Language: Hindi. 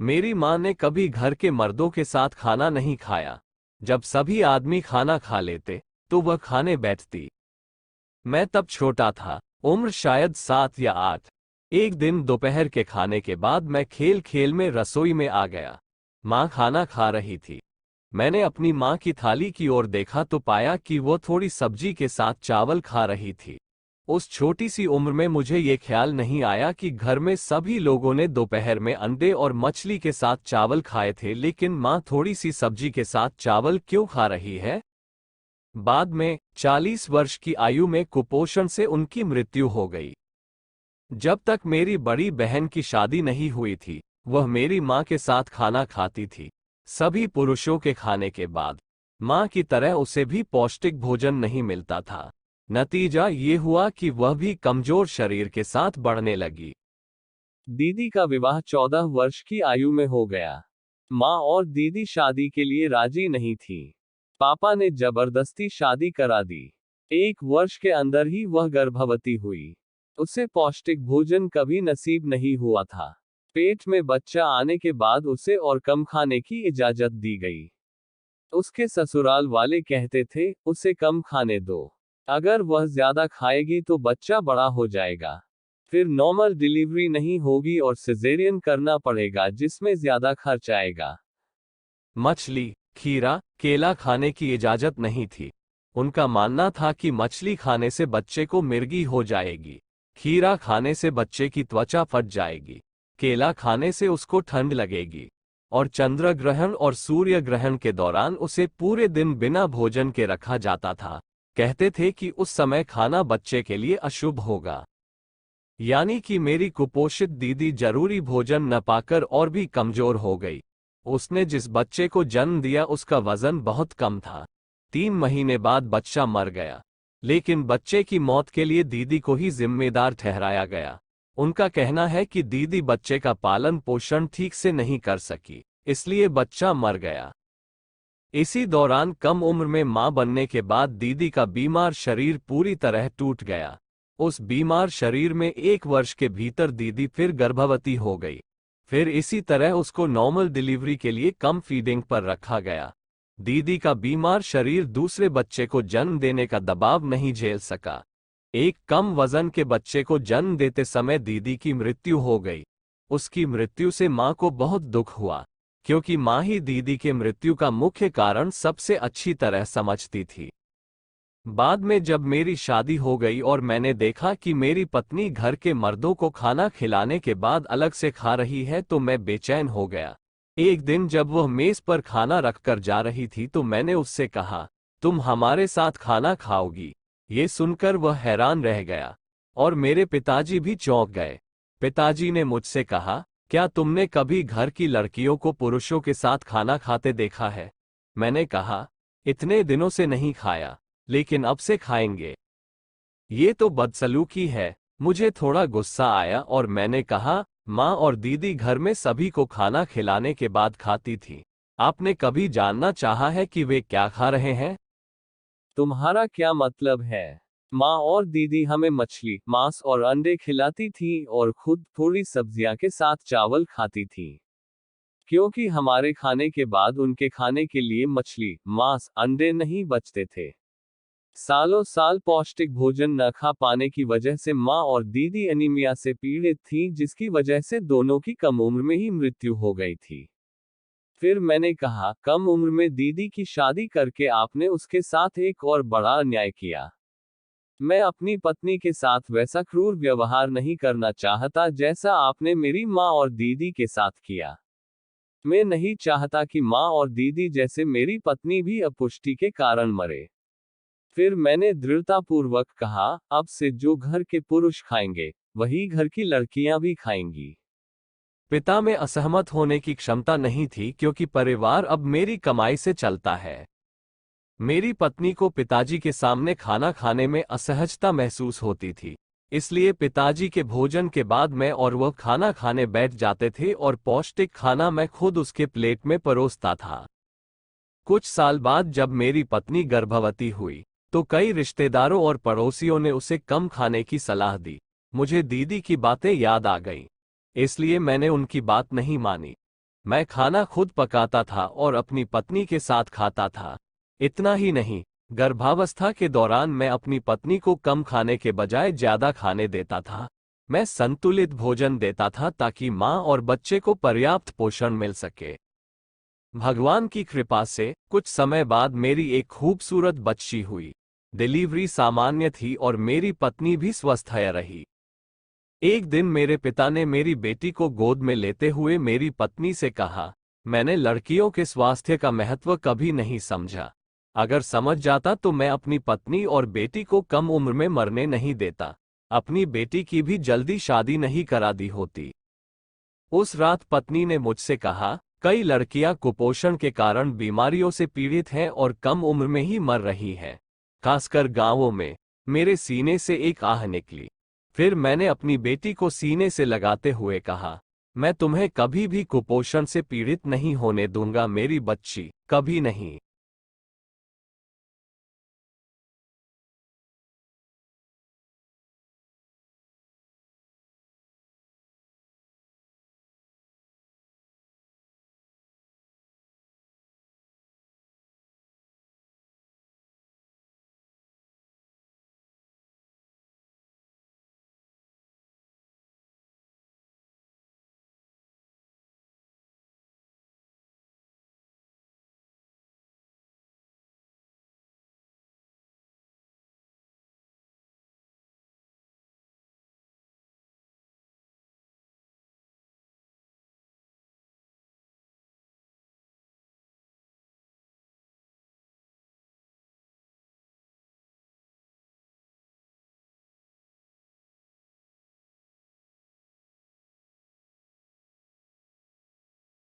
मेरी माँ ने कभी घर के मर्दों के साथ खाना नहीं खाया। जब सभी आदमी खाना खा लेते तो वह खाने बैठती। मैं तब छोटा था, उम्र शायद 7 या 8। एक दिन दोपहर के खाने के बाद मैं खेल खेल में रसोई में आ गया। माँ खाना खा रही थी। मैंने अपनी माँ की थाली की ओर देखा तो पाया कि वो थोड़ी सब्जी के साथ चावल खा रही थी। उस छोटी सी उम्र में मुझे ये ख्याल नहीं आया कि घर में सभी लोगों ने दोपहर में अंडे और मछली के साथ चावल खाए थे, लेकिन माँ थोड़ी सी सब्जी के साथ चावल क्यों खा रही है। बाद में 40 वर्ष की आयु में कुपोषण से उनकी मृत्यु हो गई। जब तक मेरी बड़ी बहन की शादी नहीं हुई थी, वह मेरी माँ के साथ खाना खाती थी। सभी पुरुषों के खाने के बाद माँ की तरह उसे भी पौष्टिक भोजन नहीं मिलता था। नतीजा ये हुआ कि वह भी कमजोर शरीर के साथ बढ़ने लगी। दीदी का विवाह 14 वर्ष की आयु में हो गया। माँ और दीदी शादी के लिए राजी नहीं थी। पापा ने जबरदस्ती शादी करा दी। 1 वर्ष के अंदर ही वह गर्भवती हुई। उसे पौष्टिक भोजन कभी नसीब नहीं हुआ था। पेट में बच्चा आने के बाद उसे और कम खाने की इजाजत दी गई। उसके ससुराल वाले कहते थे, उसे कम खाने दो। अगर वह ज्यादा खाएगी तो बच्चा बड़ा हो जाएगा। फिर नॉर्मल डिलीवरी नहीं होगी और सिजेरियन करना पड़ेगा, जिसमें ज्यादा खर्च आएगा। मछली, खीरा, केला खाने की इजाजत नहीं थी। उनका मानना था कि मछली खाने से बच्चे को मिर्गी हो जाएगी, खीरा खाने से बच्चे की त्वचा फट जाएगी, केला खाने से उसको ठंड लगेगी, और चंद्र ग्रहण और सूर्य ग्रहण के दौरान उसे पूरे दिन बिना भोजन के रखा जाता था। कहते थे कि उस समय खाना बच्चे के लिए अशुभ होगा। यानी कि मेरी कुपोषित दीदी जरूरी भोजन न पाकर और भी कमजोर हो गई। उसने जिस बच्चे को जन्म दिया उसका वजन बहुत कम था। 3 महीने बाद बच्चा मर गया, लेकिन बच्चे की मौत के लिए दीदी को ही जिम्मेदार ठहराया गया। उनका कहना है कि दीदी बच्चे का पालन पोषण ठीक से नहीं कर सकी, इसलिए बच्चा मर गया। इसी दौरान कम उम्र में मां बनने के बाद दीदी का बीमार शरीर पूरी तरह टूट गया। उस बीमार शरीर में 1 वर्ष के भीतर दीदी फिर गर्भवती हो गई। फिर इसी तरह उसको नॉर्मल डिलीवरी के लिए कम फीडिंग पर रखा गया। दीदी का बीमार शरीर दूसरे बच्चे को जन्म देने का दबाव नहीं झेल सका। एक कम वजन के बच्चे को जन्म देते समय दीदी की मृत्यु हो गई। उसकी मृत्यु से मां को बहुत दुख हुआ, क्योंकि मां ही दीदी के मृत्यु का मुख्य कारण सबसे अच्छी तरह समझती थी। बाद में जब मेरी शादी हो गई और मैंने देखा कि मेरी पत्नी घर के मर्दों को खाना खिलाने के बाद अलग से खा रही है तो मैं बेचैन हो गया। एक दिन जब वह मेज पर खाना रखकर जा रही थी तो मैंने उससे कहा, तुम हमारे साथ खाना खाओगी? ये सुनकर वह हैरान रह गया और मेरे पिताजी भी चौंक गए। पिताजी ने मुझसे कहा, क्या तुमने कभी घर की लड़कियों को पुरुषों के साथ खाना खाते देखा है? मैंने कहा, इतने दिनों से नहीं खाया, लेकिन अब से खाएंगे। ये तो बदसलूकी है। मुझे थोड़ा गुस्सा आया और मैंने कहा, माँ और दीदी घर में सभी को खाना खिलाने के बाद खाती थी। आपने कभी जानना चाहा है कि वे क्या खा रहे हैं? तुम्हारा क्या मतलब है? माँ और दीदी हमें मछली, मांस और अंडे खिलाती थी और खुद थोड़ी सब्जियां के साथ चावल खाती थी। क्योंकि हमारे खाने के बाद उनके खाने के लिए मछली, मांस, अंडे नहीं बचते थे। सालों साल पौष्टिक भोजन न खा पाने की वजह से माँ और दीदी एनीमिया से पीड़ित थीं, जिसकी वजह से दोनों की कम उम्र में ही मृत्यु हो गई थी। फिर मैंने कहा, कम उम्र में दीदी की शादी करके आपने उसके साथ एक और बड़ा अन्याय किया। मैं अपनी पत्नी के साथ वैसा क्रूर व्यवहार नहीं करना चाहता जैसा आपने मेरी माँ और दीदी के साथ किया। मैं नहीं चाहता कि माँ और दीदी जैसे मेरी पत्नी भी अपुष्टि के कारण मरे। फिर मैंने दृढ़तापूर्वक कहा, अब से जो घर के पुरुष खाएंगे, वही घर की लड़कियां भी खाएंगी। पिता में असहमत होने की क्षमता नहीं थी, क्योंकि परिवार अब मेरी कमाई से चलता है। मेरी पत्नी को पिताजी के सामने खाना खाने में असहजता महसूस होती थी, इसलिए पिताजी के भोजन के बाद मैं और वह खाना खाने बैठ जाते थे और पौष्टिक खाना मैं खुद उसके प्लेट में परोसता था। कुछ साल बाद जब मेरी पत्नी गर्भवती हुई तो कई रिश्तेदारों और पड़ोसियों ने उसे कम खाने की सलाह दी। मुझे दीदी की बातें याद आ गईं, इसलिए मैंने उनकी बात नहीं मानी। मैं खाना खुद पकाता था और अपनी पत्नी के साथ खाता था। इतना ही नहीं, गर्भावस्था के दौरान मैं अपनी पत्नी को कम खाने के बजाय ज्यादा खाने देता था। मैं संतुलित भोजन देता था ताकि माँ और बच्चे को पर्याप्त पोषण मिल सके। भगवान की कृपा से कुछ समय बाद मेरी एक खूबसूरत बच्ची हुई। डिलीवरी सामान्य थी और मेरी पत्नी भी स्वस्थ रही। एक दिन मेरे पिता ने मेरी बेटी को गोद में लेते हुए मेरी पत्नी से कहा, मैंने लड़कियों के स्वास्थ्य का महत्व कभी नहीं समझा। अगर समझ जाता तो मैं अपनी पत्नी और बेटी को कम उम्र में मरने नहीं देता। अपनी बेटी की भी जल्दी शादी नहीं करा दी होती। उस रात पत्नी ने मुझसे कहा, कई लड़कियां कुपोषण के कारण बीमारियों से पीड़ित हैं और कम उम्र में ही मर रही हैं, खासकर गांवों में। मेरे सीने से एक आह निकली। फिर मैंने अपनी बेटी को सीने से लगाते हुए कहा, मैं तुम्हें कभी भी कुपोषण से पीड़ित नहीं होने दूंगा मेरी बच्ची, कभी नहीं।